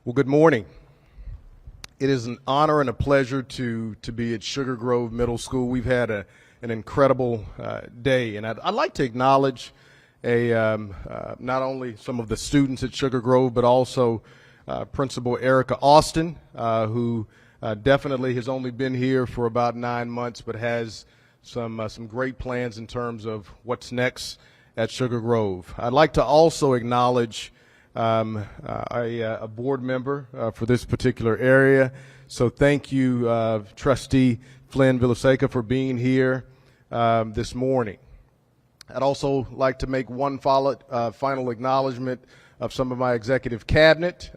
Well, good morning. It is an honor and a pleasure to be at Sugar Grove Middle School. We've had an incredible day, and I'd like to acknowledge not only some of the students at Sugar Grove, but also Principal Erica Austin, who definitely has only been here for about 9 months, but has some great plans in terms of what's next at Sugar Grove. I'd like to also acknowledge a board member for this particular area. So thank you, Trustee Flynn Villaseca, for being here this morning. I'd also like to make one final acknowledgement of some of my executive cabinet.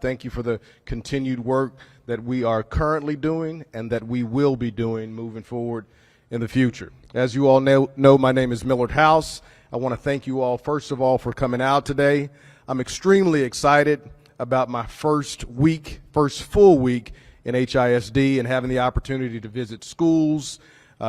Thank you for the continued work that we are currently doing and that we will be doing moving forward in the future. As you all know, my name is Millard House. I want to thank you all, first of all, for coming out today. I'm extremely excited about my first full week in HISD and having the opportunity to visit schools,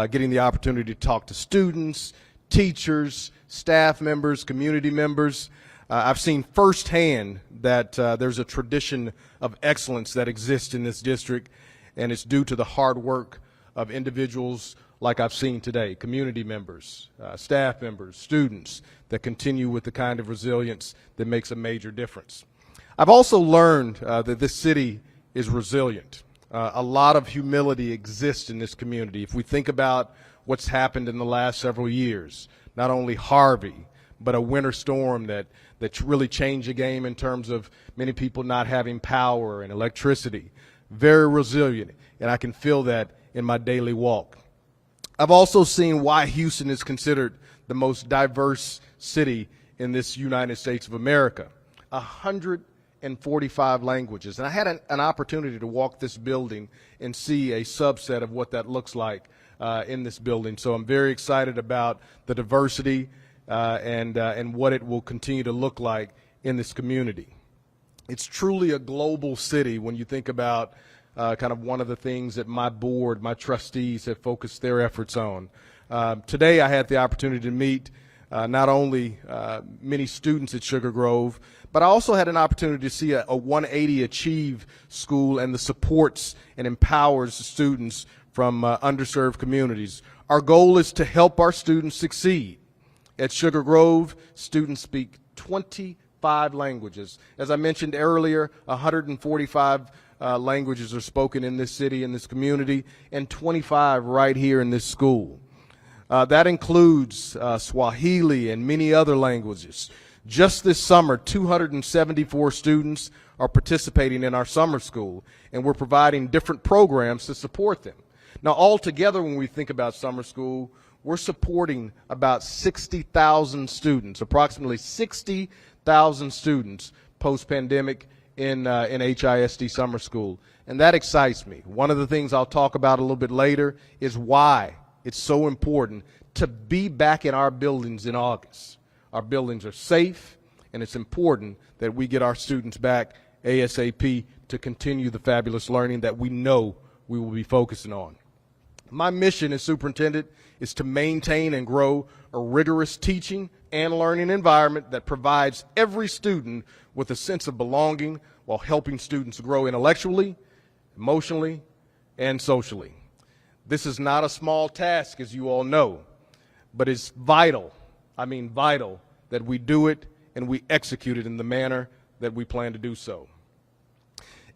getting the opportunity to talk to students, teachers, staff members, community members. I've seen firsthand that there's a tradition of excellence that exists in this district, and it's due to the hard work of individuals like I've seen today, community members, staff members, students that continue with the kind of resilience that makes a major difference. I've also learned that this city is resilient. A lot of humility exists in this community. If we think about what's happened in the last several years, not only Harvey, but a winter storm that really changed the game in terms of many people not having power and electricity. Very resilient, and I can feel that in my daily walk. I've also seen why Houston is considered the most diverse city in this United States of America. 145 languages. And I had an opportunity to walk this building and see a subset of what that looks like in this building. So I'm very excited about the diversity and what it will continue to look like in this community. It's truly a global city when you think about kind of one of the things that my board, my trustees have focused their efforts on. Today I had the opportunity to meet not only many students at Sugar Grove, but I also had an opportunity to see a 180 Achieve school and the supports and empowers the students from underserved communities. Our goal is to help our students succeed. At Sugar Grove, students speak 25 languages. As I mentioned earlier, 145 languages are spoken in this city, in this community, and 25 right here in this school. That includes Swahili and many other languages. Just this summer, 274 students are participating in our summer school, and we're providing different programs to support them. Now, altogether, when we think about summer school, we're supporting about 60,000 students, approximately 60,000 students post-pandemic in HISD Summer School, and that excites me. One of the things I'll talk about a little bit later is why it's so important to be back in our buildings in August. Our buildings are safe, and it's important that we get our students back ASAP to continue the fabulous learning that we know we will be focusing on. My mission as superintendent is to maintain and grow a rigorous teaching and learning environment that provides every student with a sense of belonging while helping students grow intellectually, emotionally, and socially. This is not a small task, as you all know, but it's vital, vital, that we do it and we execute it in the manner that we plan to do so.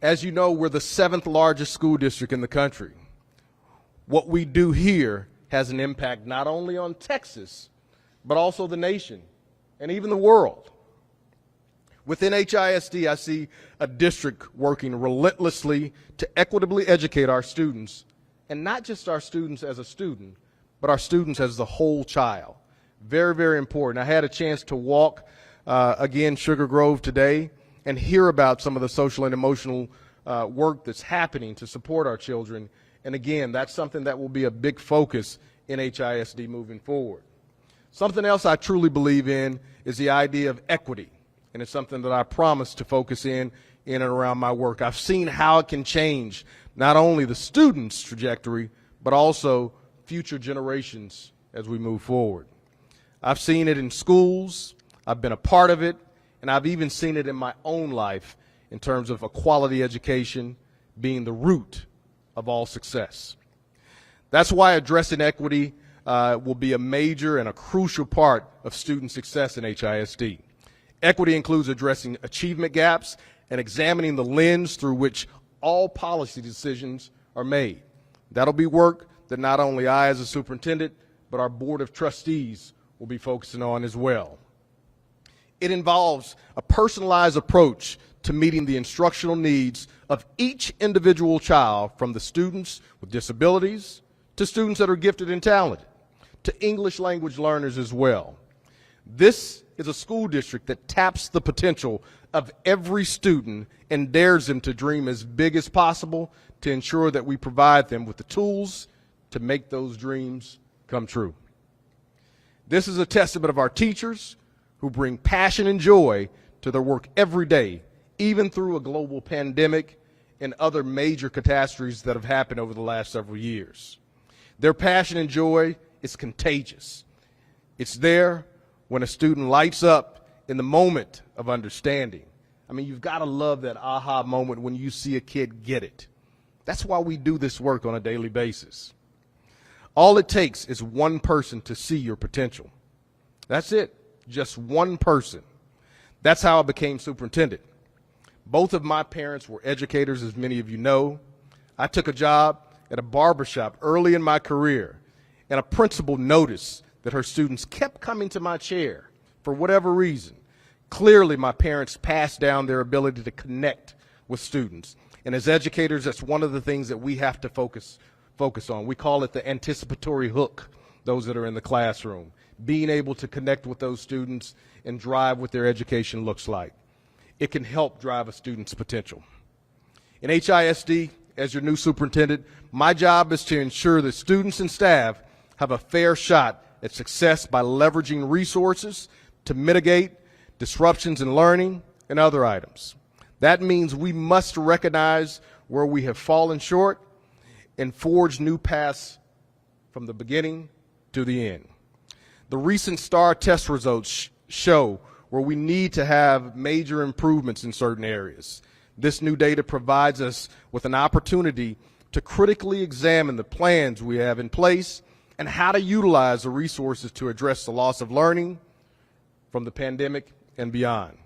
As you know, we're the 7th largest school district in the country. What we do here has an impact not only on Texas, but also the nation and even the world. Within HISD, I see a district working relentlessly to equitably educate our students, and not just our students as a student, but our students as the whole child. Very, very important. I had a chance to walk, again, Sugar Grove today and hear about some of the social and emotional work that's happening to support our children. And again, that's something that will be a big focus in HISD moving forward. Something else I truly believe in is the idea of equity, and it's something that I promise to focus in and around my work. I've seen how it can change not only the students' trajectory, but also future generations as we move forward. I've seen it in schools, I've been a part of it, and I've even seen it in my own life in terms of a quality education being the root of all success. That's why addressing equity will be a major and a crucial part of student success in HISD. Equity includes addressing achievement gaps and examining the lens through which all policy decisions are made. That'll be work that not only I as a superintendent, but our board of trustees will be focusing on as well. It involves a personalized approach to meeting the instructional needs of each individual child, from the students with disabilities to students that are gifted and talented, to English language learners as well. This is a school district that taps the potential of every student and dares them to dream as big as possible to ensure that we provide them with the tools to make those dreams come true. This is a testament of our teachers who bring passion and joy to their work every day, even through a global pandemic and other major catastrophes that have happened over the last several years. Their passion and joy is contagious. It's there when a student lights up in the moment of understanding. I mean, you've got to love that aha moment when you see a kid get it. That's why we do this work on a daily basis. All it takes is one person to see your potential. That's it, just one person. That's how I became superintendent. Both of my parents were educators, as many of you know. I took a job at a barbershop early in my career, and a principal noticed that her students kept coming to my chair for whatever reason. Clearly, my parents passed down their ability to connect with students. And as educators, that's one of the things that we have to focus on. We call it the anticipatory hook, those that are in the classroom, being able to connect with those students and drive what their education looks like. It can help drive a student's potential. In HISD, as your new superintendent, my job is to ensure that students and staff have a fair shot at success by leveraging resources to mitigate disruptions in learning and other items. That means we must recognize where we have fallen short and forge new paths from the beginning to the end. The recent STAR test results show where we need to have major improvements in certain areas. This new data provides us with an opportunity to critically examine the plans we have in place and how to utilize the resources to address the loss of learning from the pandemic and beyond.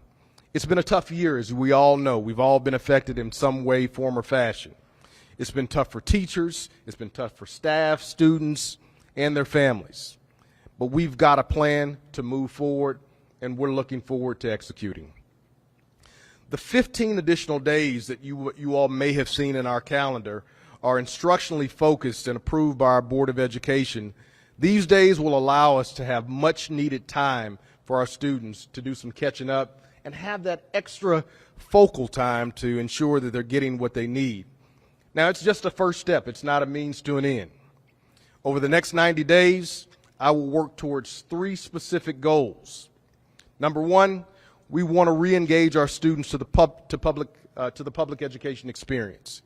It's been a tough year, as we all know. We've all been affected in some way, form, or fashion. It's been tough for teachers, it's been tough for staff, students, and their families. But we've got a plan to move forward, and we're looking forward to executing. The 15 additional days that you all may have seen in our calendar are instructionally focused and approved by our Board of Education. These days will allow us to have much needed time for our students to do some catching up and have that extra focal time to ensure that they're getting what they need. Now, it's just a first step. It's not a means to an end. Over the next 90 days, I will work towards 3 specific goals. Number one, we want to re-engage our students to the public education experience.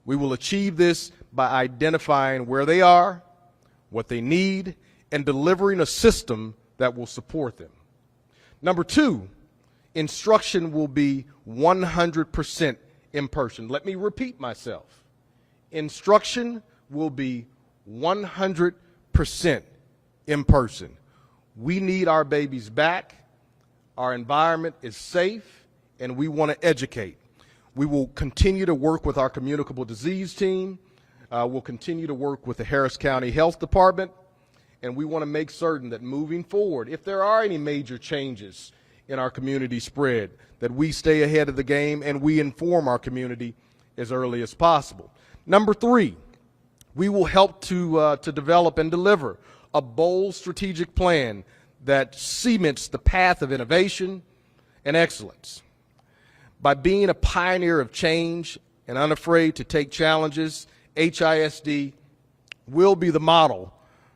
We will achieve this by identifying where they are, what they need, and delivering a system that will support them. Number two, instruction will be 100% in person. Let me repeat myself. Instruction will be 100% in person. We need our babies back. Our environment is safe, and we want to educate. We will continue to work with our communicable disease team. We'll continue to work with the Harris County Health Department, and we want to make certain that moving forward, if there are any major changes in our community spread, that we stay ahead of the game and we inform our community as early as possible. Number three, we will help to develop and deliver a bold strategic plan that cements the path of innovation and excellence. By being a pioneer of change and unafraid to take challenges, HISD will be the model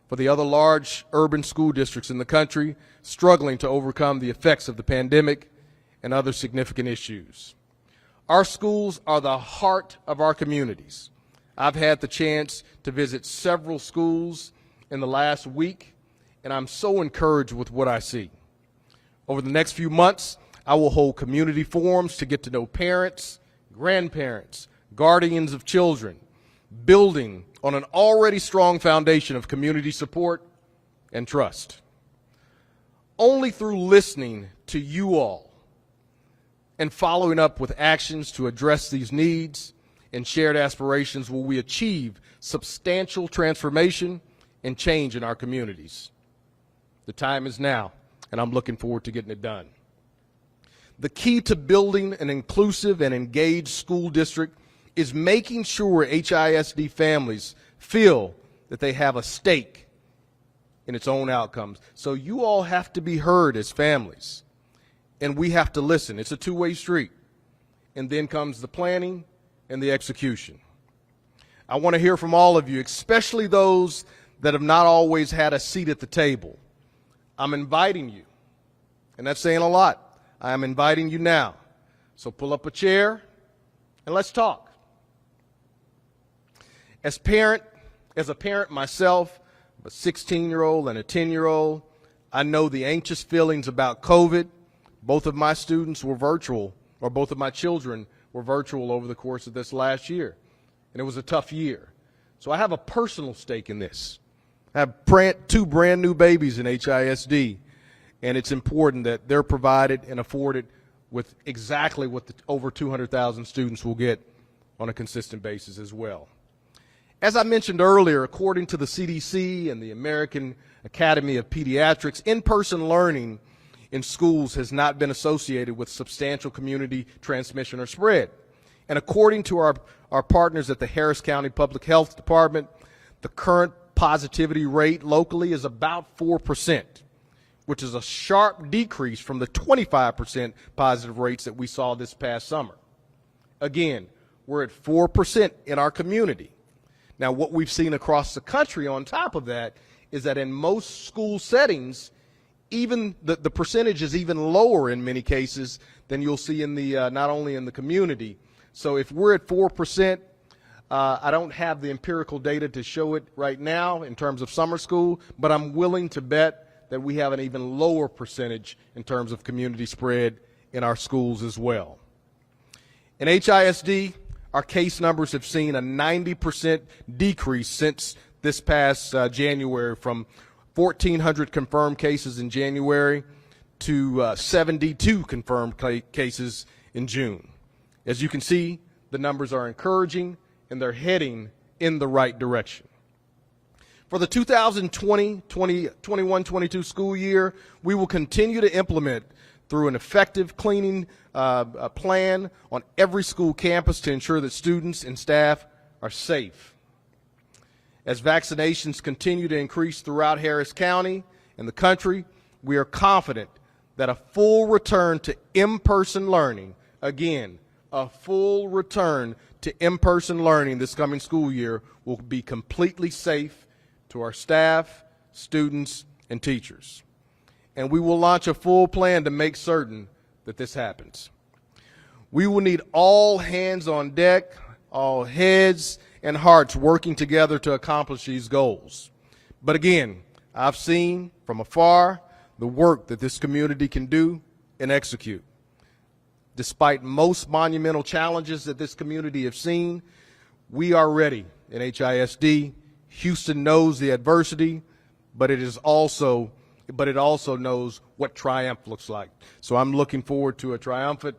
for the other large urban school districts in the country struggling to overcome the effects of the pandemic and other significant issues. Our schools are the heart of our communities. I've had the chance to visit several schools in the last week, and I'm so encouraged with what I see. Over the next few months, I will hold community forums to get to know parents, grandparents, guardians of children, building on an already strong foundation of community support and trust. Only through listening to you all and following up with actions to address these needs and shared aspirations will we achieve substantial transformation and change in our communities. The time is now, and I'm looking forward to getting it done. The key to building an inclusive and engaged school district is making sure HISD families feel that they have a stake in its own outcomes. So you all have to be heard as families, and we have to listen. It's a two-way street. And then comes the planning and the execution. I want to hear from all of you, especially those that have not always had a seat at the table. I'm inviting you, and that's saying a lot. I am inviting you now. So pull up a chair and let's talk. As a parent myself, a 16-year-old and a 10-year-old, I know the anxious feelings about COVID. Both of my students were virtual, or both of my children were virtual over the course of this last year, and it was a tough year. So I have a personal stake in this. I have two brand new babies in HISD, and it's important that they're provided and afforded with exactly what the over 200,000 students will get on a consistent basis as well. As I mentioned earlier, according to the CDC and the American Academy of Pediatrics, in-person learning in schools has not been associated with substantial community transmission or spread. And according to our partners at the Harris County Public Health Department, the current positivity rate locally is about 4%, which is a sharp decrease from the 25% positive rates that we saw this past summer. Again, we're at 4% in our community. Now, what we've seen across the country on top of that is that in most school settings, even the percentage is even lower in many cases than you'll see in the not only in the community. So if we're at 4%, I don't have the empirical data to show it right now in terms of summer school, but I'm willing to bet that we have an even lower percentage in terms of community spread in our schools as well. In HISD, our case numbers have seen a 90% decrease since this past January, from 1,400 confirmed cases in January to 72 confirmed cases in June. As you can see, the numbers are encouraging and they're heading in the right direction. For the 2020-21-22 school year, we will continue to implement through an effective cleaning plan on every school campus to ensure that students and staff are safe. As vaccinations continue to increase throughout Harris County and the country, we are confident that a full return to in-person learning, again, a full return to in-person learning this coming school year will be completely safe to our staff, students, and teachers. And we will launch a full plan to make certain that this happens. We will need all hands on deck, all heads and hearts working together to accomplish these goals. But again, I've seen from afar the work that this community can do and execute. Despite most monumental challenges that this community have seen, we are ready in HISD. Houston knows the adversity, but it also knows what triumph looks like. So I'm looking forward to a triumphant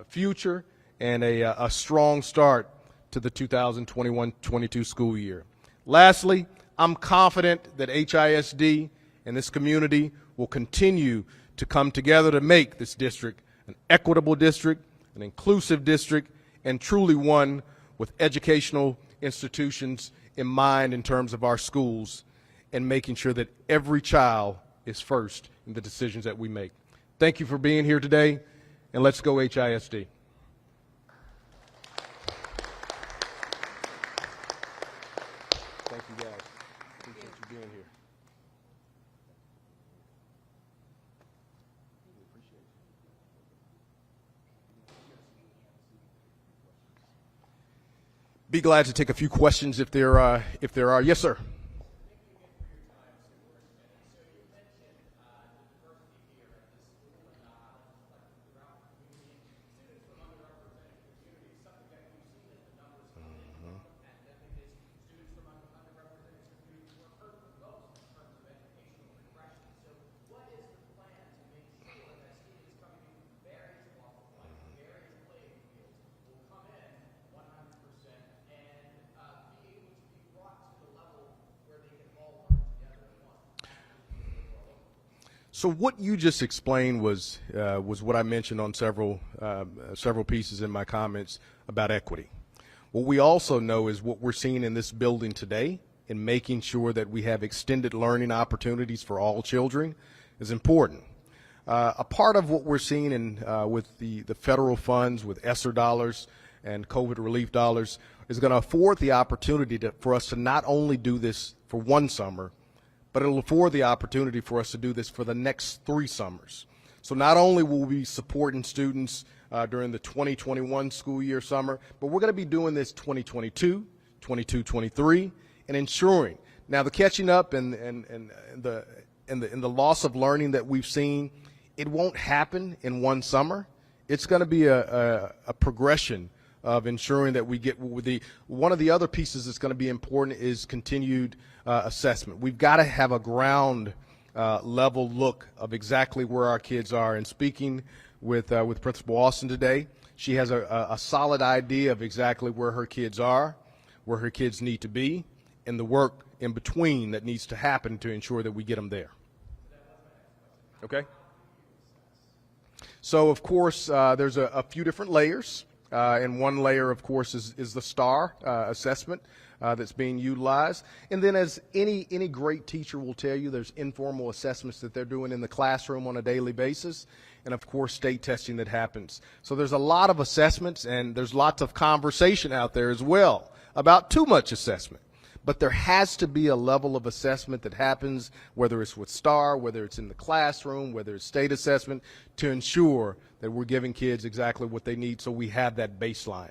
future and a strong start to the 2021-22 school year. Lastly, I'm confident that HISD and this community will continue to come together to make this district an equitable district, an inclusive district, and truly one with educational institutions in mind in terms of our schools and making sure that every child is first in the decisions that we make. Thank you for being here today, and let's go HISD. Thank you, guys. Appreciate you being here. Be glad to take a few questions if there are. Yes, sir. So what you just explained was what I mentioned on several pieces in my comments about equity. What we also know is what we're seeing in this building today in making sure that we have extended learning opportunities for all children is important. A part of what we're seeing with the federal funds, with ESSER dollars and COVID relief dollars, is going to afford the opportunity for us to not only do this for one summer, but it'll afford the opportunity for us to do this for the next 3 summers. So not only will we be supporting students during the 2021 school year summer, but we're going to be doing this 2022, 23, and ensuring. Now the catching up and the loss of learning that we've seen, it won't happen in one summer. It's going to be a progression of ensuring that we get one of the other pieces that's going to be important is continued assessment. We've got to have a ground level look of exactly where our kids are. And speaking with Principal Austin today, she has a solid idea of exactly where her kids are, where her kids need to be, and the work in between that needs to happen to ensure that we get them there. Okay? So, of course, there's a few different layers. And one layer, of course, is the STAR assessment that's being utilized. And then, as any great teacher will tell you, there's informal assessments that they're doing in the classroom on a daily basis, and of course state testing that happens. So there's a lot of assessments, and there's lots of conversation out there as well about too much assessment. But there has to be a level of assessment that happens, whether it's with STAR, whether it's in the classroom, whether it's state assessment, to ensure that we're giving kids exactly what they need so we have that baseline.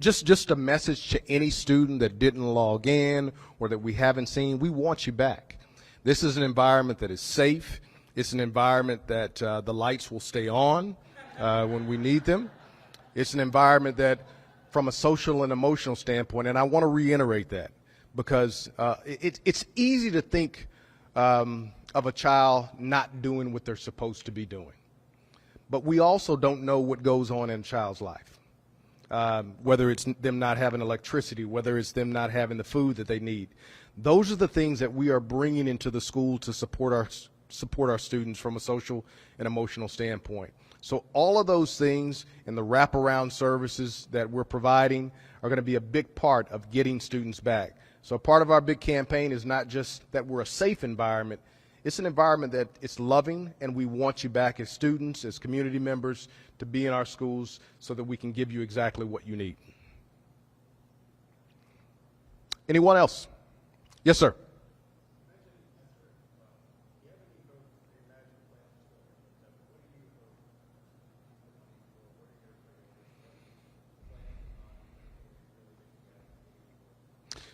Just a message to any student that didn't log in or that we haven't seen, we want you back. This is an environment that is safe. It's an environment that the lights will stay on when we need them. It's an environment that, from a social and emotional standpoint, and I want to reiterate that because it's easy to think of a child not doing what they're supposed to be doing. But we also don't know what goes on in a child's life. Whether it's them not having electricity, whether it's them not having the food that they need. Those are the things that we are bringing into the school to support our students from a social and emotional standpoint. So all of those things and the wraparound services that we're providing are going to be a big part of getting students back. So part of our big campaign is not just that we're a safe environment, it's an environment that it's loving, and we want you back as students, as community members, to be in our schools so that we can give you exactly what you need. Anyone else? Yes, sir.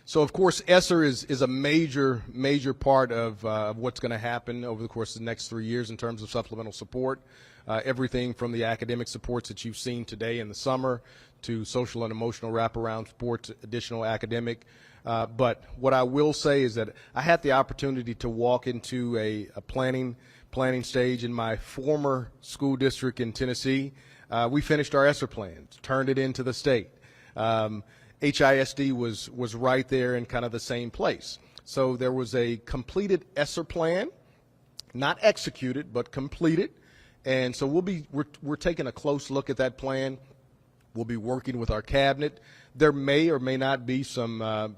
So, of course, ESSER is a major part of what's going to happen over the course of the next 3 years in terms of supplemental support. Everything from the academic supports that you've seen today in the summer to social and emotional wraparound supports, additional academic. But what I will say is that I had the opportunity to walk into a planning stage in my former school district in Tennessee. We finished our ESSER plans, turned it into the state. HISD was right there in kind of the same place. So there was a completed ESSER plan, not executed, but completed. And so we're taking a close look at that plan. We'll be working with our cabinet. There may or may not be some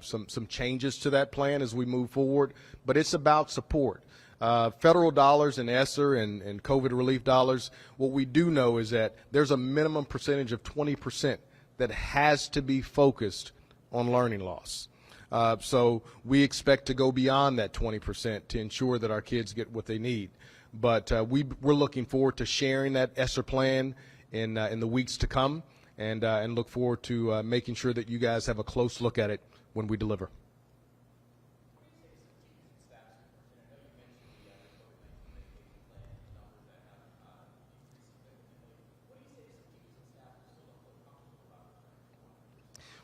changes to that plan as we move forward, but it's about support. Federal dollars and ESSER and COVID relief dollars, what we do know is that there's a minimum percentage of 20% that has to be focused on learning loss. So we expect to go beyond that 20% to ensure that our kids get what they need. But we're looking forward to sharing that ESSER plan in the weeks to come, and look forward to making sure that you guys have a close look at it when we deliver.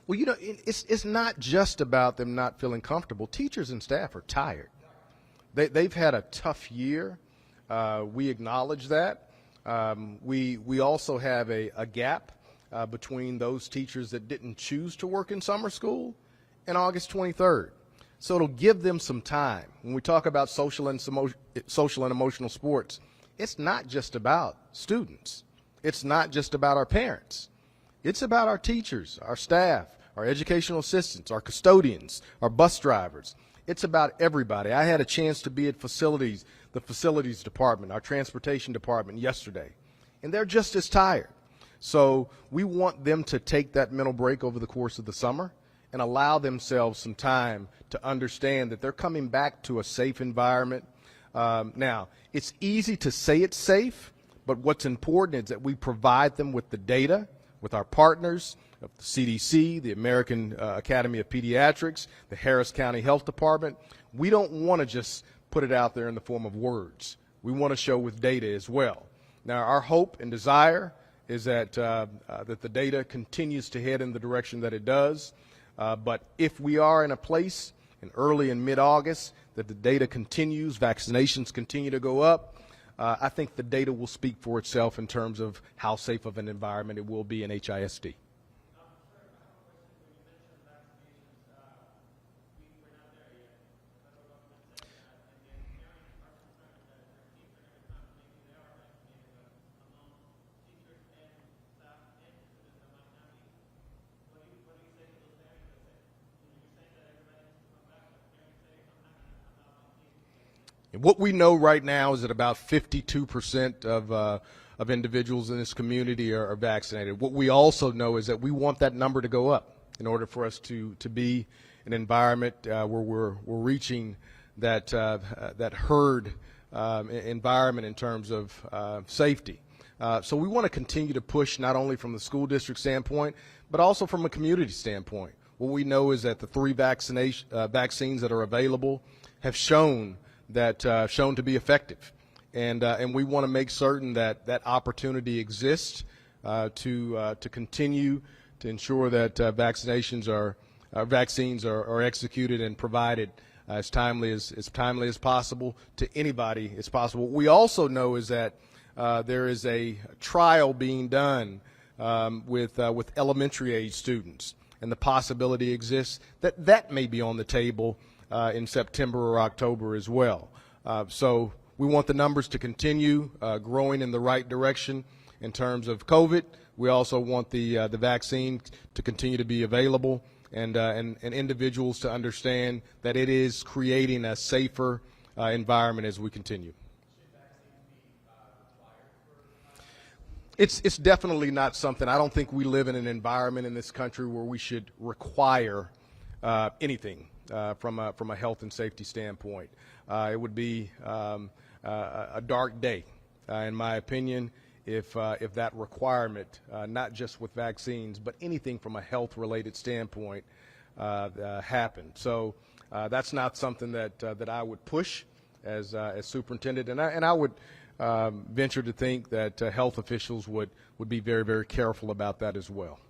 Well, you know, it's not just about them not feeling comfortable. Teachers and staff are tired. They've had a tough year. We acknowledge that. We also have a gap between those teachers that didn't choose to work in summer school and August 23rd. So it'll give them some time. When we talk about social and emotional sports, it's not just about students. It's not just about our parents. It's about our teachers, our staff, our educational assistants, our custodians, our bus drivers. It's about everybody. I had a chance to be at the facilities department, our transportation department yesterday, and they're just as tired. So we want them to take that mental break over the course of the summer and allow themselves some time to understand that they're coming back to a safe environment. Now, it's easy to say it's safe, but what's important is that we provide them with the data, with our partners, of the CDC, the American Academy of Pediatrics, the Harris County Health Department. We don't want to just put it out there in the form of words. We want to show with data as well. Now, our hope and desire is that that the data continues to head in the direction that it does. But if we are in a place in early and mid-August that the data continues, vaccinations continue to go up, I think the data will speak for itself in terms of how safe of an environment it will be in HISD. And what we know right now is that about 52% of individuals in this community are vaccinated. What we also know is that we want that number to go up in order for us to be an environment where we're reaching that that herd environment in terms of safety. So we want to continue to push not only from the school district standpoint, but also from a community standpoint. What we know is that the 3 vaccines that are available have shown to be effective, and we want to make certain that that opportunity exists to continue to ensure that vaccines are executed and provided as timely as possible to anybody as possible. What we also know is that there is a trial being done with elementary age students, and the possibility exists that that may be on the table in September or October as well. So we want the numbers to continue growing in the right direction in terms of COVID. We also want the vaccine to continue to be available, and individuals to understand that it is creating a safer environment as we continue. It's definitely not something. I don't think we live in an environment in this country where we should require anything from a health and safety standpoint. It would be a dark day, in my opinion, if that requirement, not just with vaccines, but anything from a health-related standpoint, happened. So that's not something that I would push as superintendent, and I would venture to think that health officials would be very, very careful about that as well.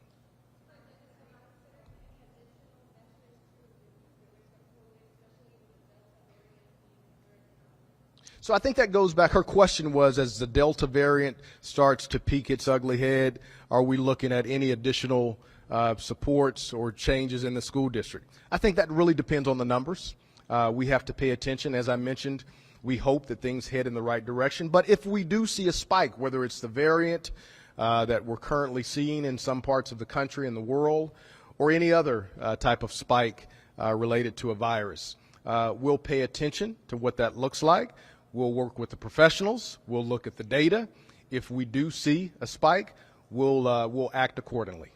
So I think that goes back. Her question was, as the Delta variant starts to peek its ugly head, are we looking at any additional supports or changes in the school district? I think that really depends on the numbers. We have to pay attention. As I mentioned, we hope that things head in the right direction. But if we do see a spike, whether it's the variant that we're currently seeing in some parts of the country and the world, or any other type of spike related to a virus, we'll pay attention to what that looks like. We'll work with the professionals. We'll look at the data. If we do see a spike, we'll act accordingly.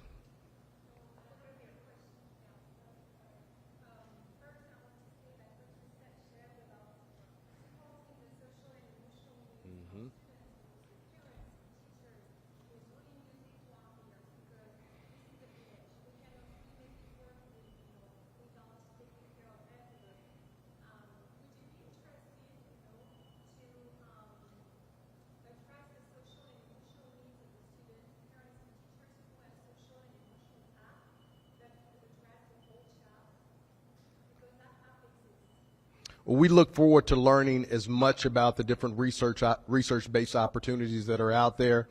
We look forward to learning as much about the different research-based opportunities that are out there.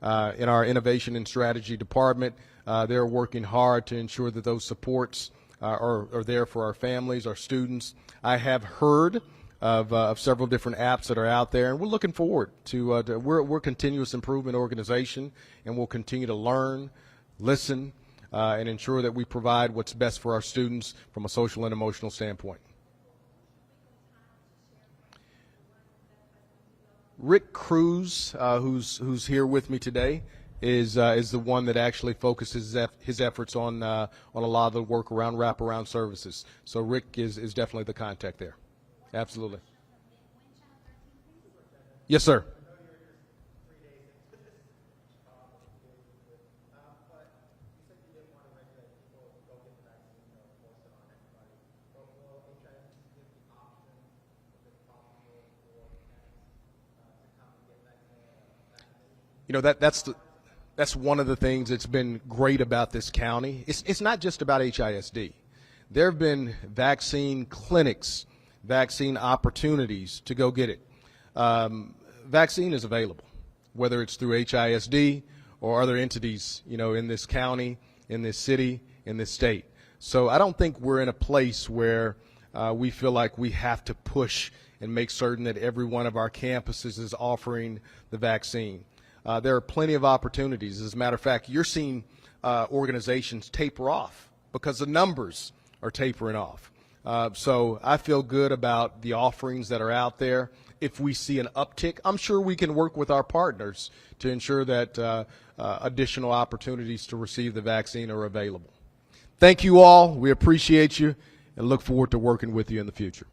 In our Innovation and Strategy Department, they're working hard to ensure that those supports are there for our families, our students. I have heard of several different apps that are out there, and we're looking forward to we're a continuous improvement organization, and we'll continue to learn, listen, and ensure that we provide what's best for our students from a social and emotional standpoint. Rick Cruz, who's here with me today, is the one that actually focuses his efforts on a lot of the work around wraparound services. So Rick is definitely the contact there. Absolutely. Yes, sir. You know, that's one of the things that's been great about this county. It's not just about HISD. There have been vaccine clinics, vaccine opportunities to go get it. Vaccine is available, whether it's through HISD or other entities, you know, in this county, in this city, in this state. So I don't think we're in a place where we feel like we have to push and make certain that every one of our campuses is offering the vaccine. There are plenty of opportunities. As a matter of fact, you're seeing organizations taper off because the numbers are tapering off. So I feel good about the offerings that are out there. If we see an uptick, I'm sure we can work with our partners to ensure that additional opportunities to receive the vaccine are available. Thank you all. We appreciate you and look forward to working with you in the future.